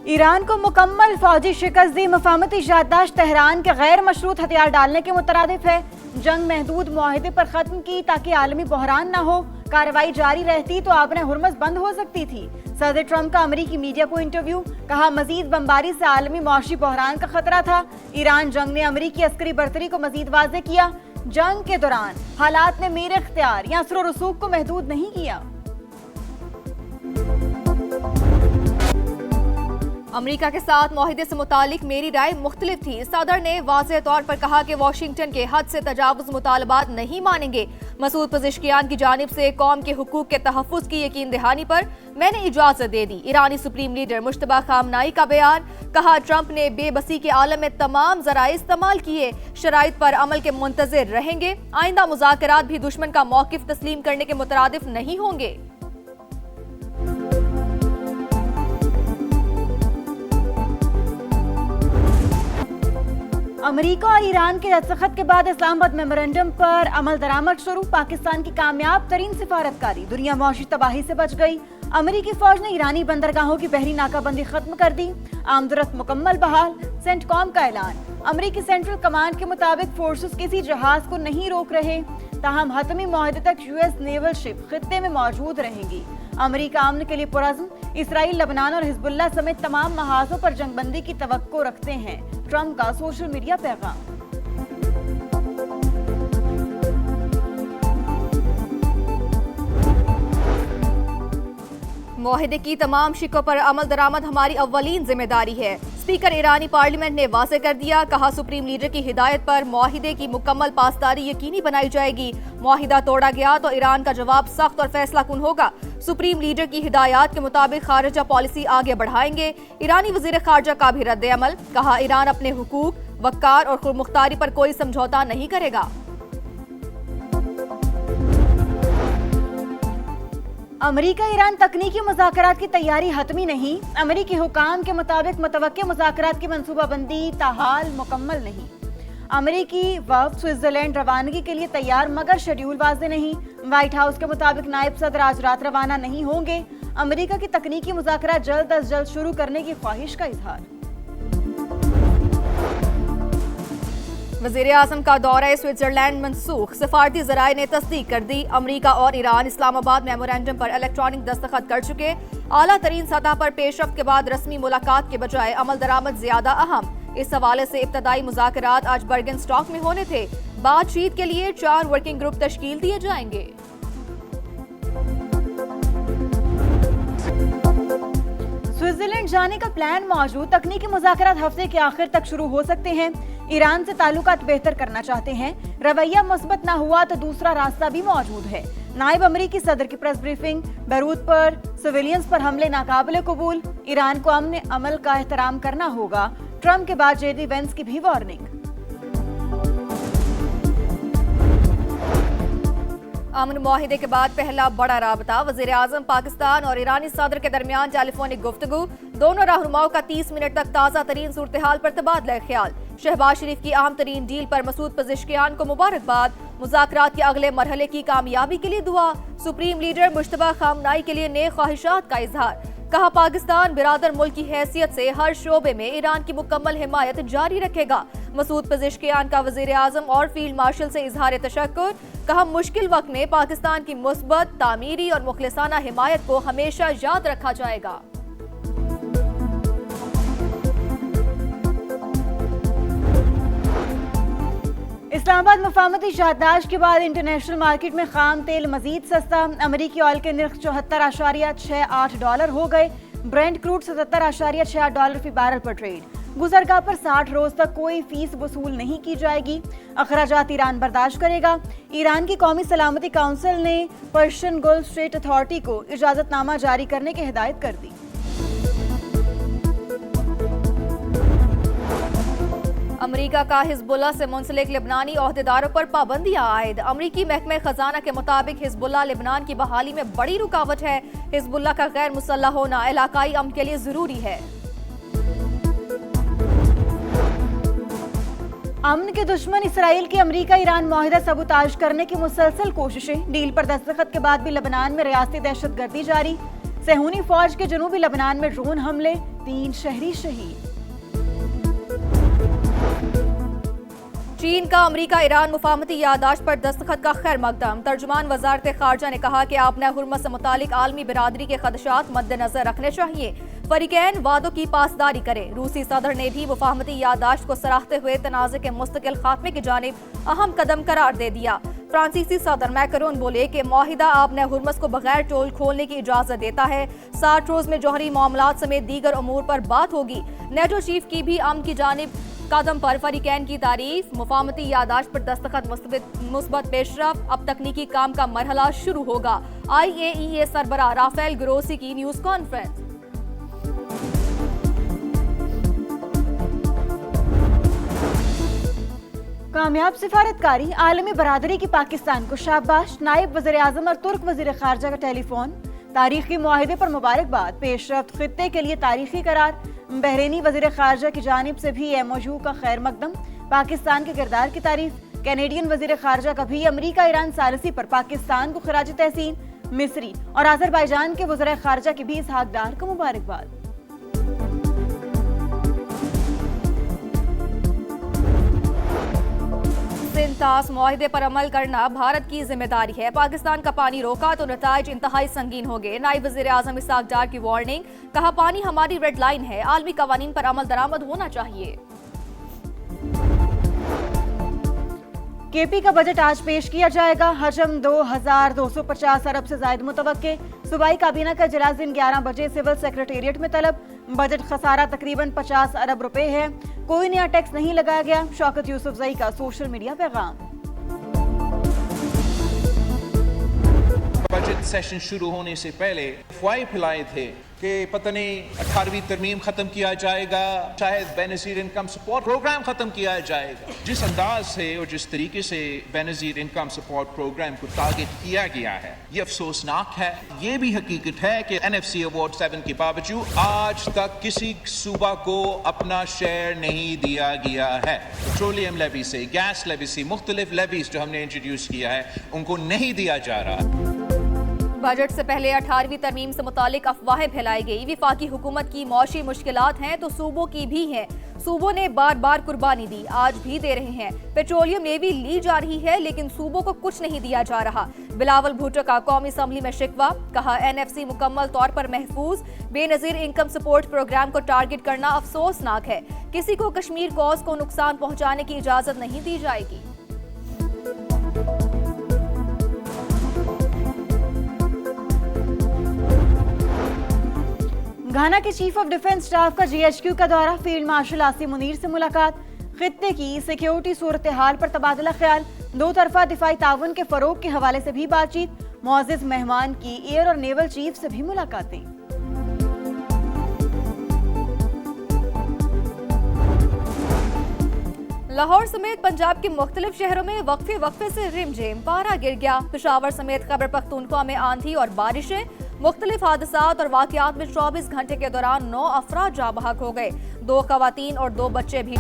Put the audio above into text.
Iran को मुकम्मल फौजी शिकस्त दी। मफाहमती याददाश्त तेहरान के गैर मशरूत हथियार डालने के मुतरादिफ है। जंग महदूद मुआहदे पर खत्म की ताकि आलमी बहरान न हो। कार्रवाई जारी रहती तो आपने हुर्मुज़ बंद हो सकती थी। सदर ट्रंप का अमेरिकी मीडिया को इंटरव्यू, कहा मजीद बमबारी से आलमी मौशी बहरान का खतरा था। ईरान जंग ने अमेरिकी अस्करी बर्तरी को मजीद वाज़ेह किया। जंग के दौरान हालात ने मेरे इख्तियार या असर व रसूख को महदूद नहीं किया। अमेरिका के साथ मुआहदे से मुतालिक मेरी राय मुख्तलिफ थी। सदर ने वाज़ेह तौर पर कहा कि वाशिंगटन के हद से तजावुज़ मुतालबात नहीं मानेंगे। मसूद पज़ेश्कियान की जानिब से कौम के हुकूक के तहफ़्फ़ुज़ की यकीन दहानी पर मैंने इजाज़त दे दी। ईरानी सुप्रीम लीडर मुश्तबा खामनाई का बयान, कहा ट्रंप ने बेबसी के आलम में तमाम ज़राए इस्तेमाल किए, शराइत पर अमल के मुंतज़िर रहेंगे। आइंदा मुज़ाकरात भी दुश्मन का मौक़िफ़ तस्लीम करने के मुतरादिफ नहीं होंगे। अमेरिका और ईरान के दस्तखत के बाद इस्लामाबाद मेमोरेंडम पर अमल दरामद शुरू। पाकिस्तान की कामयाब तरीन सिफारतकारी, दुनिया मौशी तबाही से बच गई। अमेरिकी फौज ने ईरानी बंदरगाहों की बहरी नाकाबंदी खत्म कर दी। आमदरफ्त मुकम्मल बहाल। सेंटकॉम का ऐलान, अमेरिकी सेंट्रल कमांड के मुताबिक फोर्सेस किसी जहाज को नहीं रोक रहे, ताहम हतमी मुआहदे तक यूएस नेवल शिप खित्ते में मौजूद रहेंगी। अमेरिका अमन के लिए पुरअज़्म। इसराइल, लबनान और हिजबुल्लाह समेत तमाम महाजों पर जंगबंदी की तवक्को रखते हैं। ट्रंप का सोशल मीडिया पैगाम। मुआहदे की तमाम शिकों पर अमल दरामद हमारी अव्वलीन जिम्मेदारी है। स्पीकर ईरानी पार्लियामेंट ने वाज़ेह कर दिया, कहा सुप्रीम लीडर की हिदायत पर मुआहदे की मुकम्मल पासदारी यकीनी बनाई जाएगी। मुआहिदा तोड़ा गया तो ईरान का जवाब सख्त और फैसला कुन होगा। सुप्रीम लीडर की हिदायत के मुताबिक खारजा पॉलिसी आगे बढ़ाएंगे। ईरानी वजीर खारजा का भी रद्द अमल, कहा ईरान अपने हुकूक, वक़ार और खुदमुख्तारी पर कोई समझौता नहीं करेगा। अमेरिका ईरान तकनीकी मुज़ाकरात की तैयारी हतमी नहीं। अमेरिकी हुकाम के मुताबिक मुतवक्के मुज़ाकरात की मनसूबाबंदी ताहाल मुकम्मल नहीं। अमेरिकी वफ़द स्विट्ज़रलैंड रवानगी के लिए तैयार, मगर शेड्यूल वाज़ेह नहीं। व्हाइट हाउस के मुताबिक नायब सदर आज रात रवाना नहीं होंगे। अमेरिका की तकनीकी मुज़ाकरात जल्द अज जल्द शुरू करने की ख्वाहिश का इजहार। वज़ीर आज़म का दौरा स्विट्ज़रलैंड मनसूख, सफारती ज़राए ने तस्दीक कर दी। अमेरिका और ईरान इस्लामाबाद मेमोरेंडम पर इलेक्ट्रॉनिक दस्तखत कर चुके। आला तरीन सतह पर पेशरफ्त के बाद रस्मी मुलाकात के बजाय अमल दरामद ज्यादा अहम। इस हवाले से इब्तदाई मुज़ाकरात आज बर्गन स्टॉक में होने थे। बातचीत के लिए 4 वर्किंग ग्रुप तश्कील दिए जाएंगे। स्विट्जरलैंड जाने का प्लान मौजूद। तकनीकी मुज़ाकरात हफ्ते के आखिर तक शुरू हो सकते हैं। ईरान से ताल्लुकात बेहतर करना चाहते हैं। रवैया मुस्बत न हुआ तो दूसरा रास्ता भी मौजूद है। नायब अमेरिकी सदर की प्रेस ब्रीफिंग, बैरूत पर सिविलियंस पर हमले नाकाबिले कबूल। ईरान को अमन अमल का एहतराम करना होगा। ट्रंप के बाद जेडी वेंस की भी वार्निंग। अमन मुआहिदे के बाद पहला बड़ा राबता। वज़ीर आज़म पाकिस्तान और ईरानी सदर के दरमियान टेलीफोनिक गुफ्तगू। दोनों रहनुमाओं का 30 मिनट तक ताज़ा तरीन सूरत हाल पर तबादला ख्याल। शहबाज शरीफ की अहम तरीन डील पर मसूद पज़ेश्कियान को मुबारकबाद। मुज़ाकरात के अगले मरहले की कामयाबी के लिए दुआ। सुप्रीम लीडर मुश्तबा खामनाई के लिए नेक ख्वाहिशात का इजहार, कहा पाकिस्तान बिरादर मुल्क की हैसियत से हर शोबे में ईरान की मुकम्मल हिमायत जारी रखेगा। मसूद पज़ेश्कियान का वज़ीर आज़म और फील्ड मार्शल से इजहार तशक्कुर, कहा मुश्किल वक्त में पाकिस्तान की मुस्बत, तामीरी और मुखलिसाना हिमायत को हमेशा याद रखा जाएगा। इस्लामाबाद मुफाहमती याददाश्त के बाद इंटरनेशनल मार्केट में खाम तेल मजीद सस्ता। अमेरिकी ऑयल के निर्ख $74.68 हो गए। ब्रेंट क्रूड $77.68 फी बैरल पर ट्रेड। गुजरगाह पर 60 रोज तक कोई फीस वसूल नहीं की जाएगी। अखराजात ईरान बर्दाश्त करेगा। ईरान की कौमी सलामती काउंसिल ने पर्शियन गल्फ स्ट्रेट अथॉरिटी को इजाजतनामा जारी करने की हिदायत कर दी। अमेरिका का हिजबुल्लाह से मुंसलिक लेबनानी ओहदेदारों पर पाबंदियां आयद। अमेरिकी महकमे खजाना के मुताबिक हिजबुल्लाह लेबनान की बहाली में बड़ी रुकावट है। हिजबुल्लाह का गैर मुसल्लह होना इलाकाई अमन के लिए जरूरी है। अमन के दुश्मन इसराइल की अमेरिका ईरान मुआहिदा सबूताज करने की मुसलसल कोशिशें। डील पर दस्तखत के बाद भी लेबनान में रियासती दहशतगर्दी जारी। सेहूनी फौज के जनूबी लेबनान में ड्रोन हमले, 3 शहरी शहीद। चीन का अमेरिका ईरान मुफाहमती याददाश्त पर दस्तखत का खैर मकदम। तर्जुमान वजारत खारजा ने कहा कि आपने हुर्मत से मुतालिक आलमी बिरादरी के खदशात मद्देनजर रखने चाहिए। फरीकैन वादों की पासदारी करें। रूसी सदर ने भी मुफाहमती याददाश्त को सराहते हुए तनाज़े के मुस्तकिल खात्मे की जानिब अहम कदम करार दे दिया। फ्रांसीसी सदर मैक्रोन बोले कि मुआहिदा आपने हुर्मस को बगैर टोल खोलने की इजाजत देता है। 60 रोज में जौहरी मामलात समेत दीगर अमूर पर बात होगी। नेटो चीफ की भी अमन की जानिब कदम पर फरीकैन की तारीफ। मुफाहमती याददाश्त पर दस्तखत मुस्बत पेशरफ। अब तकनीकी काम का मरहला शुरू होगा। IAEA सरबराह राफेल ग्रोसी की न्यूज कॉन्फ्रेंस। कामयाब सिफारतकारी, आलमी बरादरी की पाकिस्तान को शाबाश। नायब वज़ीर आज़म और तुर्क वज़ीर खारजा का टेलीफोन। तारीखी मुआहिदे पर मुबारकबाद। पेशरफ्त खित्ते के लिए तारीखी करार। बहरीनी वज़ीर खारजा की जानिब से भी MOU का खैर मकदम। पाकिस्तान के किरदार की तारीफ। कैनेडियन वज़ीर खारजा का भी अमरीका ईरान सालिसी पर पाकिस्तान को खराज तहसीन। मिस्री और आज़रबाईजान के वज़ीर खारजा की भी इसहाक डार को मुबारकबाद। सिंतास मुआहिदे पर अमल करना भारत की जिम्मेदारी है। पाकिस्तान का पानी रोका तो नताइज इंतहाई संगीन हो गए। नायब वज़ीर आज़म इसहाक डार की वार्निंग। कहा पानी हमारी रेड लाइन है। आलमी कवानीन पर अमल दरामद होना चाहिए। KP का बजट आज पेश किया जाएगा। हजम 2250 अरब से ज्यादा मुतवक्के। सूबाई काबीना का इजलास दिन 11 बजे सिविल सेक्रेटेरिएट में तलब। बजट खसारा तकरीबन 50 अरब रुपए है। कोई नया टैक्स नहीं लगाया गया। शौकत यूसुफजई का सोशल मीडिया पैगाम। बजट सेशन शुरू होने से पहले अफवाहें फैलाए थे कि पता नहीं 18वीं तरमीम खत्म किया जाएगा, शायद बेनज़ीर इनकम सपोर्ट प्रोग्राम खत्म किया जाएगा। जिस अंदाज से और जिस तरीके से बेनज़ीर इनकम सपोर्ट प्रोग्राम को टारगेट किया गया है, ये अफसोसनाक है। ये भी हकीकत है कि NFC अवार्ड 7 के बावजूद आज तक किसी सूबा को अपना शेयर नहीं दिया गया है। पेट्रोलियम लेवी से, गैस लेवी से, मुख्तलिफ लेवीज जो हमने इंट्रोड्यूस किया है, उनको नहीं दिया जा रहा। बजट से पहले 18वीं तरमीम से मुतालिक अफवाहें फैलाई गई। विफाकी हुकूमत की मौशी मुश्किलात हैं तो सूबों की भी हैं। सूबों ने बार बार कुर्बानी दी, आज भी दे रहे हैं। पेट्रोलियम लेवी ली जा रही है लेकिन सूबों को कुछ नहीं दिया जा रहा। बिलावल भुट्टो का कौमी असम्बली में शिकवा। कहा NFC मुकम्मल तौर पर महफूज। बेनज़ीर इनकम सपोर्ट प्रोग्राम को टारगेट करना अफसोसनाक है। किसी को कश्मीर कॉज को नुकसान पहुंचाने की इजाजत नहीं दी जाएगी। घाना के चीफ ऑफ डिफेंस स्टाफ का GHQ का दौरा। फील्ड मार्शल आसिम मुनीर से मुलाकात। खित्ते की सिक्योरिटी सूरत हाल पर तबादला ख्याल। दो तरफा दिफाई ताउन के फरोग के हवाले से भी बातचीत। मुअज़्ज़िज़ मेहमान की एयर और नेवल चीफ से भी मुलाकातें। लाहौर समेत पंजाब के मुख्तलिफ शहरों में वक्फे से रिमझिम पारा गिर गया। पेशावर समेत खैबर पख्तूनख्वा में आंधी और बारिशें। मुख्तलिफ हादसात और वाक़यात में 24 घंटे के दौरान 9 अफराद जाँ बहक हो गए। 2 ख़वातीन और 2 बच्चे भी